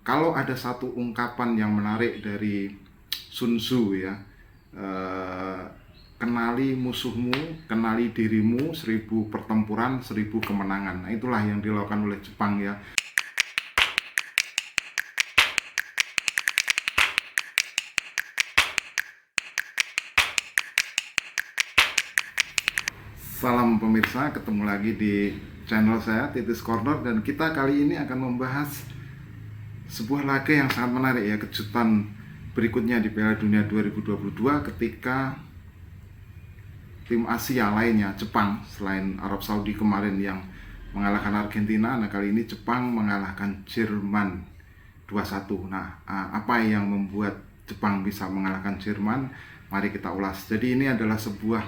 kalau ada satu ungkapan yang menarik dari Sun Tzu ya, kenali musuhmu, kenali dirimu, 1000 pertempuran, 1000 kemenangan. Nah, itulah yang dilakukan oleh Jepang ya. Salam pemirsa, ketemu lagi di channel saya Titis Corner, dan kita kali ini akan membahas sebuah laga yang sangat menarik ya, kejutan berikutnya di Piala Dunia 2022 ketika tim Asia lainnya, Jepang, selain Arab Saudi kemarin yang mengalahkan Argentina, nah kali ini Jepang mengalahkan Jerman 2-1. Nah, apa yang membuat Jepang bisa mengalahkan Jerman? Mari kita ulas. Jadi ini adalah sebuah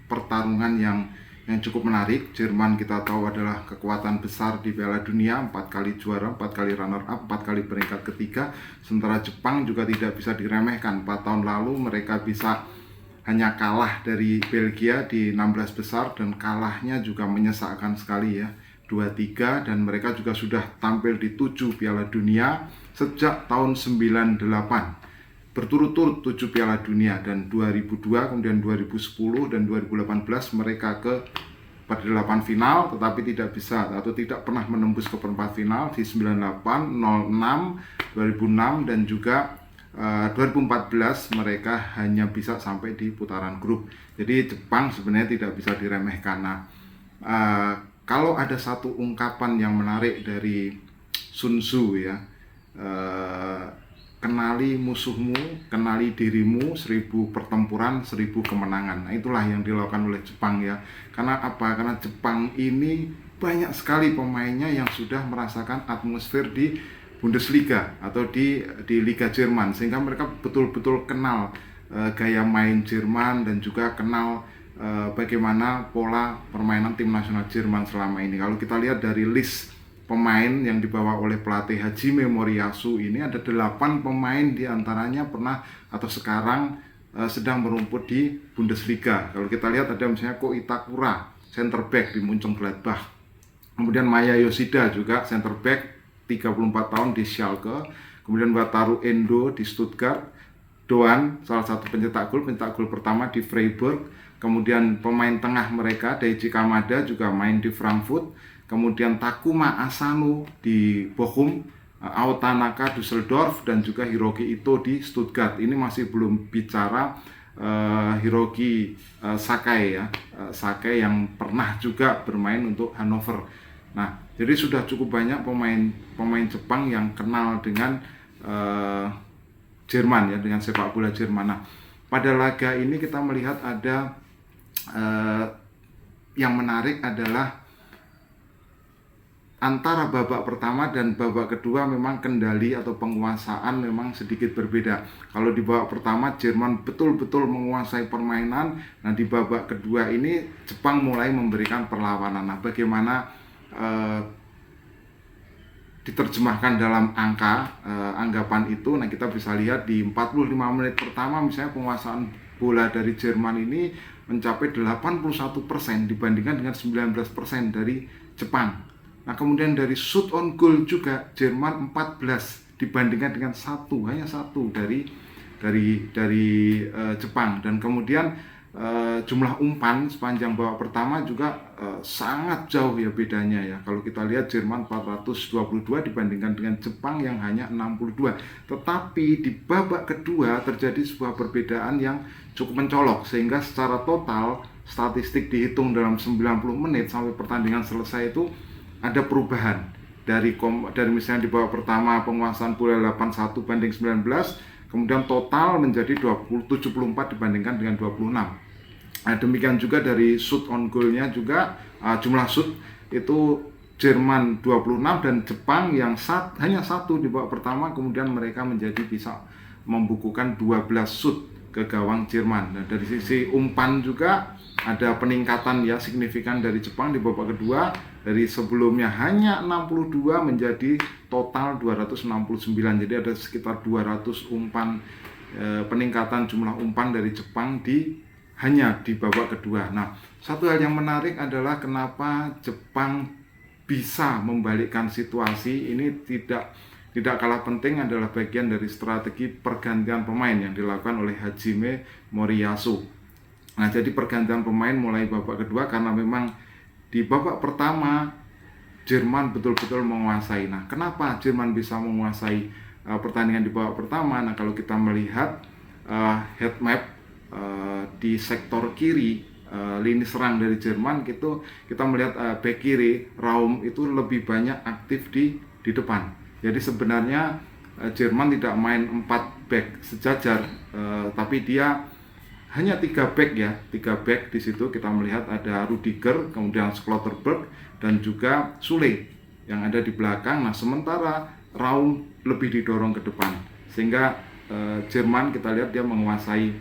pertarungan yang cukup menarik. Jerman kita tahu adalah kekuatan besar di Piala Dunia, 4 kali juara, 4 kali runner up, 4 kali peringkat ketiga. Sementara Jepang juga tidak bisa diremehkan. 4 tahun lalu mereka bisa hanya kalah dari Belgia di 16 besar, dan kalahnya juga menyesakkan sekali ya, 2-3, dan mereka juga sudah tampil di 7 Piala Dunia sejak tahun 98. Berturut-turut 7 Piala Dunia, dan 2002, kemudian 2010 dan 2018 mereka ke pada 8 final, tetapi tidak bisa atau tidak pernah menembus ke perempat final di 98, 06, 2006 dan juga 2014 mereka hanya bisa sampai di putaran grup. Jadi Jepang sebenarnya tidak bisa diremehkan. Nah, kalau ada satu ungkapan yang menarik dari Sun Tzu ya, kenali musuhmu, kenali dirimu, 1000 pertempuran, 1000 kemenangan. Nah, itulah yang dilakukan oleh Jepang ya. Karena apa? Karena Jepang ini banyak sekali pemainnya yang sudah merasakan atmosfer di Bundesliga atau di Liga Jerman, sehingga mereka betul-betul kenal gaya main Jerman dan juga kenal bagaimana pola permainan tim nasional Jerman selama ini. Kalau kita lihat dari list pemain yang dibawa oleh pelatih Hajime Moriyasu ini, ada 8 pemain diantaranya pernah atau sekarang sedang merumput di Bundesliga. Kalau kita lihat ada misalnya Ko Itakura, center back di Mönchengladbach. Kemudian Maya Yoshida juga center back, 34 tahun di Schalke. Kemudian Wataru Endo di Stuttgart. Doan, salah satu pencetak gol pertama di Freiburg. Kemudian pemain tengah mereka Daichi Kamada juga main di Frankfurt. Kemudian Takuma Asano di Bochum, Ao Tanaka Düsseldorf, dan juga Hiroki Ito di Stuttgart. Ini masih belum bicara Hiroki Sakai ya, Sakai yang pernah juga bermain untuk Hannover. Nah, jadi sudah cukup banyak pemain Jepang yang kenal dengan Jerman ya, dengan sepak bola Jerman. Nah, pada laga ini kita melihat ada yang menarik adalah antara babak pertama dan babak kedua memang kendali atau penguasaan memang sedikit berbeda. Kalau di babak pertama Jerman betul-betul menguasai permainan. Nah, di babak kedua ini Jepang mulai memberikan perlawanan. Nah, bagaimana diterjemahkan dalam anggapan itu? Nah, kita bisa lihat di 45 menit pertama misalnya penguasaan bola dari Jerman ini mencapai 81% dibandingkan dengan 19% dari Jepang. Nah, kemudian dari shoot on goal juga Jerman 14 dibandingkan dengan hanya satu dari Jepang. Dan kemudian jumlah umpan sepanjang babak pertama juga sangat jauh ya bedanya ya. Kalau kita lihat Jerman 422 dibandingkan dengan Jepang yang hanya 62. Tetapi di babak kedua terjadi sebuah perbedaan yang cukup mencolok, sehingga secara total statistik dihitung dalam 90 menit sampai pertandingan selesai itu ada perubahan dari misalnya di babak pertama penguasaan bola 81 banding 19, kemudian total menjadi 74 dibandingkan dengan 26. Nah, demikian juga dari shoot on goal-nya juga, jumlah shoot itu Jerman 26 dan Jepang yang hanya satu di babak pertama, kemudian mereka menjadi bisa membukukan 12 shoot ke gawang Jerman. Dan dari sisi umpan juga ada peningkatan ya signifikan dari Jepang di babak kedua, dari sebelumnya hanya 62 menjadi total 269. Jadi ada sekitar 200 umpan, peningkatan jumlah umpan dari Jepang hanya di babak kedua. Nah, satu hal yang menarik adalah kenapa Jepang bisa membalikkan situasi ini, tidak tidak kalah penting adalah bagian dari strategi pergantian pemain yang dilakukan oleh Hajime Moriyasu. Nah, jadi pergantian pemain mulai babak kedua karena memang di babak pertama Jerman betul-betul menguasai. Nah, kenapa Jerman bisa menguasai pertandingan di babak pertama? Nah, kalau kita melihat head map di sektor kiri lini serang dari Jerman gitu, kita melihat back kiri Raum itu lebih banyak aktif di depan. Jadi sebenarnya Jerman tidak main 4 back sejajar, tapi dia hanya 3 back ya, 3 back di situ kita melihat ada Rudiger, kemudian Schlotterberg dan juga Sule yang ada di belakang. Nah, sementara Raum lebih didorong ke depan sehingga Jerman kita lihat dia menguasai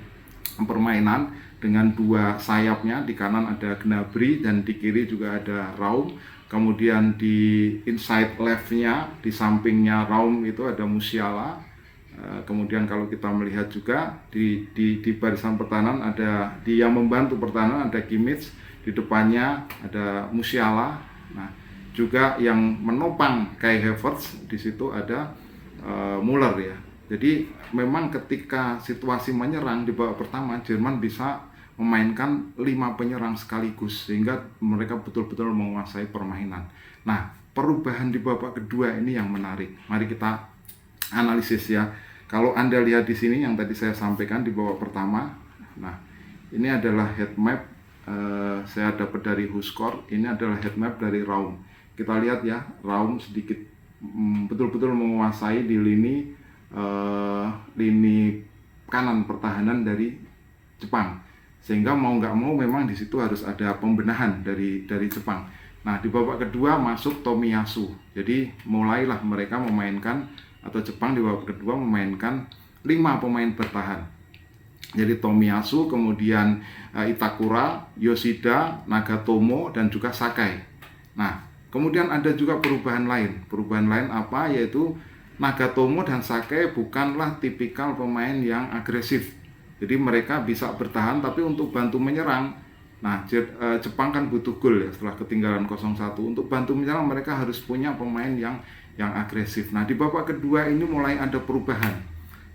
permainan dengan 2 sayapnya, di kanan ada Gnabry dan di kiri juga ada Raum. Kemudian di inside left-nya, di sampingnya Raum itu ada Musiala. Kemudian kalau kita melihat juga di barisan pertahanan ada yang membantu pertahanan ada Kimmich, di depannya ada Musiala. Nah, juga yang menopang Kai Havertz di situ ada Müller ya. Jadi memang ketika situasi menyerang di babak pertama Jerman bisa memainkan 5 penyerang sekaligus sehingga mereka betul-betul menguasai permainan. Nah, perubahan di babak kedua ini yang menarik. Mari kita analisis ya. Kalau Anda lihat di sini yang tadi saya sampaikan di babak pertama, nah ini adalah head map saya dapat dari WhoScored. Ini adalah head map dari Raum. Kita lihat ya, Raum sedikit betul-betul menguasai di lini kanan pertahanan dari Jepang. Sehingga mau nggak mau memang di situ harus ada pembenahan dari Jepang. Nah, di babak kedua masuk Tomiyasu. Jadi mulailah mereka memainkan, atau Jepang di babak kedua memainkan 5 pemain bertahan. Jadi Tomiyasu, kemudian Itakura, Yoshida, Nagatomo dan juga Sakai. Nah, kemudian ada juga perubahan lain. Perubahan lain apa? Yaitu Nagatomo dan Sakai bukanlah tipikal pemain yang agresif. Jadi mereka bisa bertahan tapi untuk bantu menyerang. Nah, Jepang kan butuh gol ya setelah ketinggalan 0-1. Untuk bantu menyerang mereka harus punya pemain yang agresif. Nah, di babak kedua ini mulai ada perubahan.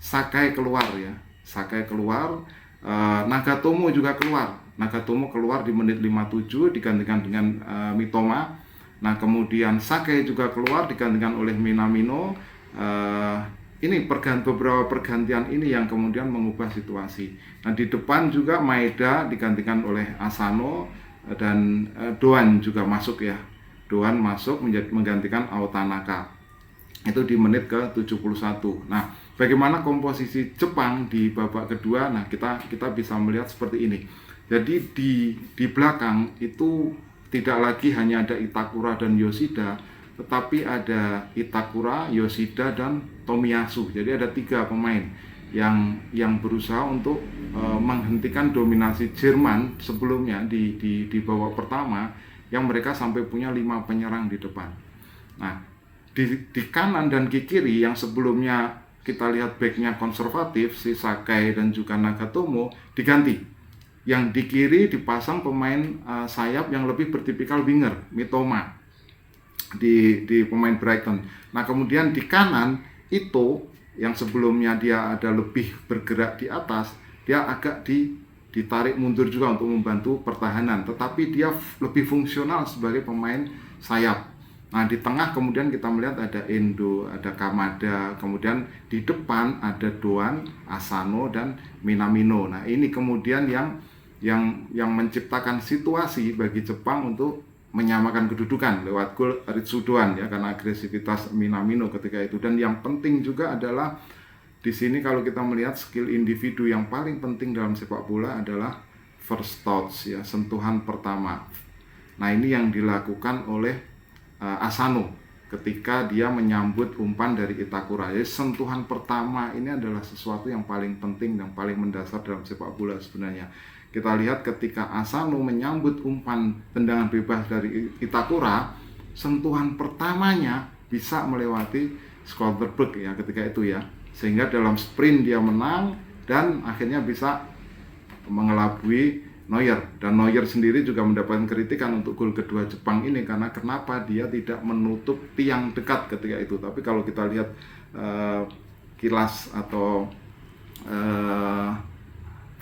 Sakai keluar ya. Sakai keluar, Nagatomo juga keluar. Nagatomo keluar di menit 57 digantikan dengan Mitoma. Nah, kemudian Sakai juga keluar digantikan oleh Minamino. Ini beberapa pergantian ini yang kemudian mengubah situasi. Nah, di depan juga Maeda digantikan oleh Asano dan Doan juga masuk ya. Doan masuk menggantikan Aotanaka. Itu di menit ke-71. Nah, bagaimana komposisi Jepang di babak kedua? Nah, kita bisa melihat seperti ini. Jadi di belakang itu tidak lagi hanya ada Itakura dan Yoshida, tetapi ada Itakura, Yoshida, dan Tomiyasu. Jadi ada 3 pemain yang berusaha untuk menghentikan dominasi Jerman sebelumnya di babak pertama, yang mereka sampai punya 5 penyerang di depan. Nah, di kanan dan di kiri yang sebelumnya kita lihat backnya konservatif, si Sakai dan juga Nagatomo diganti. Yang di kiri dipasang pemain sayap yang lebih bertipikal winger, Mitoma. Di pemain Brighton. Nah, kemudian di kanan itu yang sebelumnya dia ada lebih bergerak di atas, dia agak ditarik mundur juga untuk membantu pertahanan, tetapi dia lebih fungsional sebagai pemain sayap. Nah, di tengah kemudian kita melihat ada Endo, ada Kamada, kemudian di depan ada Doan, Asano, dan Minamino. Nah, ini kemudian yang menciptakan situasi bagi Jepang untuk menyamakan kedudukan lewat gol Ritsu Doan ya, karena agresivitas Minamino ketika itu. Dan yang penting juga adalah di sini kalau kita melihat skill individu yang paling penting dalam sepak bola adalah first touch ya, sentuhan pertama. Nah, ini yang dilakukan oleh Asano ketika dia menyambut umpan dari Itakura. Jadi sentuhan pertama ini adalah sesuatu yang paling penting dan paling mendasar dalam sepak bola sebenarnya. Kita lihat ketika Asano menyambut umpan tendangan bebas dari Itakura, sentuhan pertamanya bisa melewati Schlotterberg ya ketika itu ya. Sehingga dalam sprint dia menang dan akhirnya bisa mengelabui Neuer. Dan Neuer sendiri juga mendapatkan kritikan untuk gol kedua Jepang ini karena kenapa dia tidak menutup tiang dekat ketika itu. Tapi kalau kita lihat kilas atau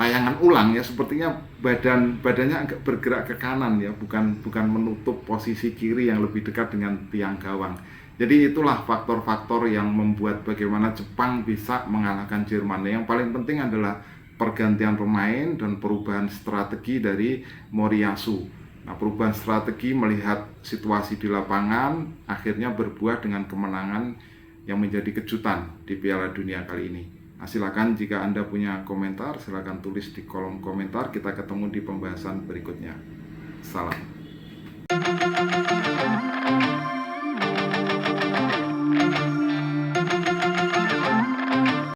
tayangan ulang ya, sepertinya badannya agak bergerak ke kanan ya, bukan menutup posisi kiri yang lebih dekat dengan tiang gawang. Jadi itulah faktor-faktor yang membuat bagaimana Jepang bisa mengalahkan Jerman. Yang paling penting adalah pergantian pemain dan perubahan strategi dari Moriyasu. Nah, perubahan strategi melihat situasi di lapangan akhirnya berbuah dengan kemenangan yang menjadi kejutan di Piala Dunia kali ini. Nah, silakan jika Anda punya komentar, silakan tulis di kolom komentar. Kita ketemu di pembahasan berikutnya. Salam.